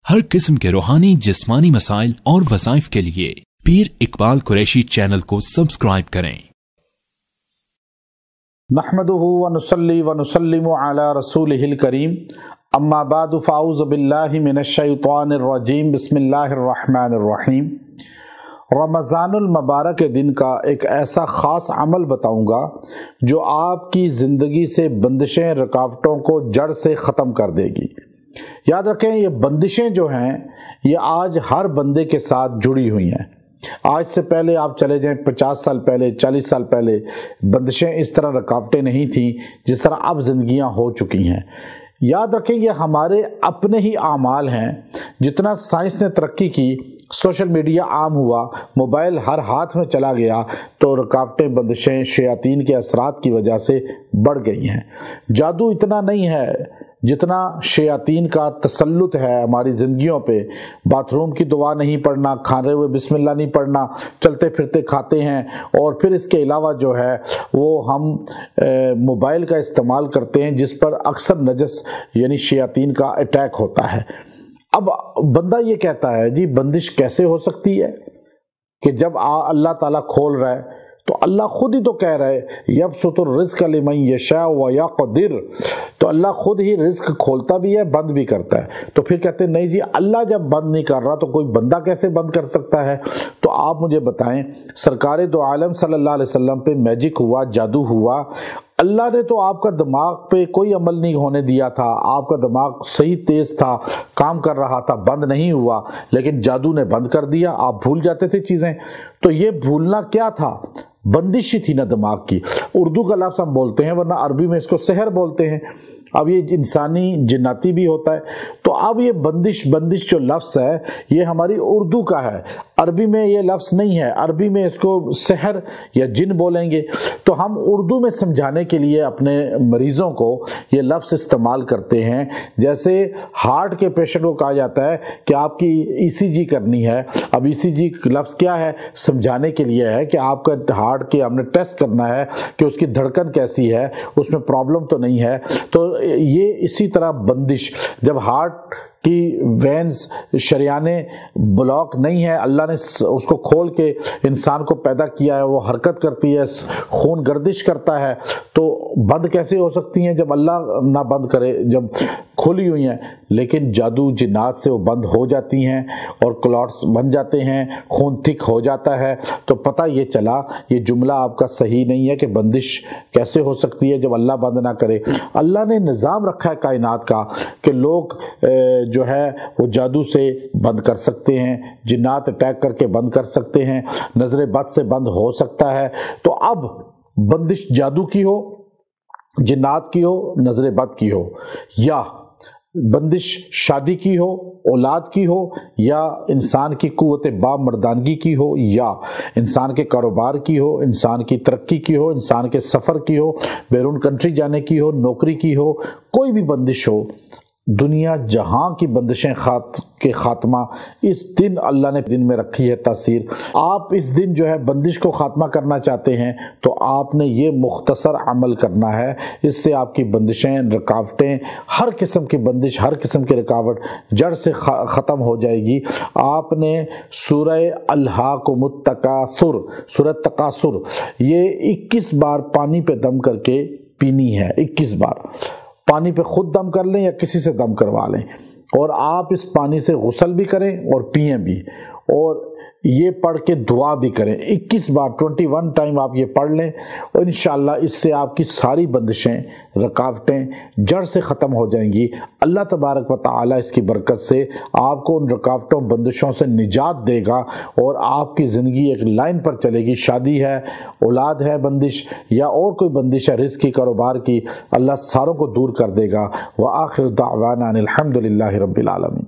हर किस्म के रूहानी जिस्मानी मसाइल और वज़ाइफ के लिए पीर इकबाल कुरैशी चैनल को सब्सक्राइब करें। नहमदुहु व नुसल्ली व नुसल्लिमु अला रसूलिहिल करीम, अम्मा बादु फ़ाऊज़ु बिल्लाहि मिनश शैतानिर रजीम, बिस्मिल्लाहिर रहमानिर रहीम। रमज़ानुल मुबारक के दिन का एक ऐसा ख़ास अमल बताऊंगा जो आपकी ज़िंदगी से बंदिशें, रुकावटों को जड़ से ख़त्म कर देगी। याद रखें, ये बंदिशें जो हैं ये आज हर बंदे के साथ जुड़ी हुई हैं। आज से पहले आप चले जाएं 50 साल पहले, 40 साल पहले बंदिशें इस तरह, रुकावटें नहीं थीं जिस तरह अब ज़िंदगियां हो चुकी हैं। याद रखें, ये हमारे अपने ही आमाल हैं। जितना साइंस ने तरक्की की, सोशल मीडिया आम हुआ, मोबाइल हर हाथ में चला गया, तो रुकावटें, बंदिशें शयातीन के असरात की वजह से बढ़ गई हैं। जादू इतना नहीं है जितना शयातीन का तसल्लुत है हमारी ज़िंदगियों पे। बाथरूम की दुआ नहीं पढ़ना, खाते हुए बिस्मिल्लाह नहीं पढ़ना, चलते फिरते खाते हैं, और फिर इसके अलावा जो है वो हम मोबाइल का इस्तेमाल करते हैं जिस पर अक्सर नजस यानी शयातीन का अटैक होता है। अब बंदा ये कहता है, जी बंदिश कैसे हो सकती है कि जब अल्लाह ताला खोल रहा है तो अल्लाह खुद ही तो कह रहा है यबसुतुर रिज़्क़ लिमन यशाअ व यक़दिर, तो अल्लाह खुद ही रिज़्क़ खोलता भी है, बंद भी करता है। तो फिर कहते हैं नहीं जी, अल्लाह जब बंद नहीं कर रहा तो कोई बंदा कैसे बंद कर सकता है? तो आप मुझे बताएं, सरकार दो आलम सल्लल्लाहु अलैहि वसल्लम पे मैजिक हुआ, जादू हुआ। अल्लाह ने तो आपका दिमाग पे कोई अमल नहीं होने दिया था, आपका दिमाग सही तेज था, काम कर रहा था, बंद नहीं हुआ, लेकिन जादू ने बंद कर दिया, आप भूल जाते थे चीज़ें। तो ये भूलना क्या था? बंदिश ही थी ना दिमाग की। उर्दू का लफ्ज़ हम बोलते हैं, वरना अरबी में इसको सहर बोलते हैं। अब ये इंसानी जिन्नाती भी होता है। तो अब ये बंदिश जो लफ्ज़ है ये हमारी उर्दू का है, अरबी में ये लफ्ज़ नहीं है। अरबी में इसको सहर या जिन बोलेंगे। तो हम उर्दू में समझाने के लिए अपने मरीज़ों को ये लफ्ज़ इस्तेमाल करते हैं। जैसे हार्ट के पेशेंट को कहा जाता है कि आपकी ईसीजी करनी है। अब ईसीजी लफ्ज़ क्या है? समझाने के लिए है कि आपका हार्ट के हमने टेस्ट करना है कि उसकी धड़कन कैसी है, उसमें प्रॉब्लम तो नहीं है। तो ये इसी तरह बंदिश, जब हार्ट की वेंस, शरियाने ब्लॉक नहीं है, अल्लाह ने उसको खोल के इंसान को पैदा किया है, वो हरकत करती है, खून गर्दिश करता है, तो बंद कैसे हो सकती हैं जब अल्लाह ना बंद करे, जब खोली हुई हैं? लेकिन जादू जिन्नात से वो बंद हो जाती हैं और क्लॉट्स बन जाते हैं, खून थिक हो जाता है। तो पता ये चला, ये जुमला आपका सही नहीं है कि बंदिश कैसे हो सकती है जब अल्लाह बंद ना करे। अल्लाह ने निज़ाम रखा है कायनात का कि लोग जो है वो जादू से बंद कर सकते हैं, जिन्नात अटैक करके बंद कर सकते हैं, नजर बद से बंद हो सकता है। तो अब बंदिश जादू की हो, जिन्नात की हो, नजर बद की हो, या बंदिश शादी की हो, औलाद की हो, या इंसान की कुव्वत बामर्दानगी की हो, या इंसान के कारोबार की हो, इंसान की तरक्की की हो, इंसान के सफ़र की हो, बैरून कंट्री जाने की हो, नौकरी की हो, कोई भी बंदिश हो, दुनिया जहां की बंदिशें के खात्मा इस दिन अल्लाह ने दिन में रखी है तासीर। आप इस दिन जो है बंदिश को खात्मा करना चाहते हैं तो आपने ये मुख्तसर अमल करना है। इससे आपकी बंदिशें, रुकावटें, हर किस्म की बंदिश, हर किस्म की रुकावट जड़ से ख़त्म हो जाएगी। आपने सूरह अल्हाकुमुत तकासुर, सूरह तकासुर, ये 21 बार पानी पे दम करके पीनी है। 21 बार पानी पे खुद दम कर लें या किसी से दम करवा लें, और आप इस पानी से गुस्ल भी करें और पिएं भी, और ये पढ़ के दुआ भी करें। 21 बार 21 टाइम आप ये पढ़ लें और इंशाअल्लाह इससे आपकी सारी बंदिशें, रुकावटें जड़ से ख़त्म हो जाएंगी। अल्लाह तबारक व तआला इसकी बरकत से आपको उन रुकावटों, बंदिशों से निजात देगा और आपकी ज़िंदगी एक लाइन पर चलेगी। शादी है, औलाद है बंदिश, या और कोई बंदिश है रिज़्क़ की, कारोबार की, अल्लाह सारों को दूर कर देगा। व आखिर दावाना अनिल हम्दुलिल्लाहि रब्बिल आलमीन।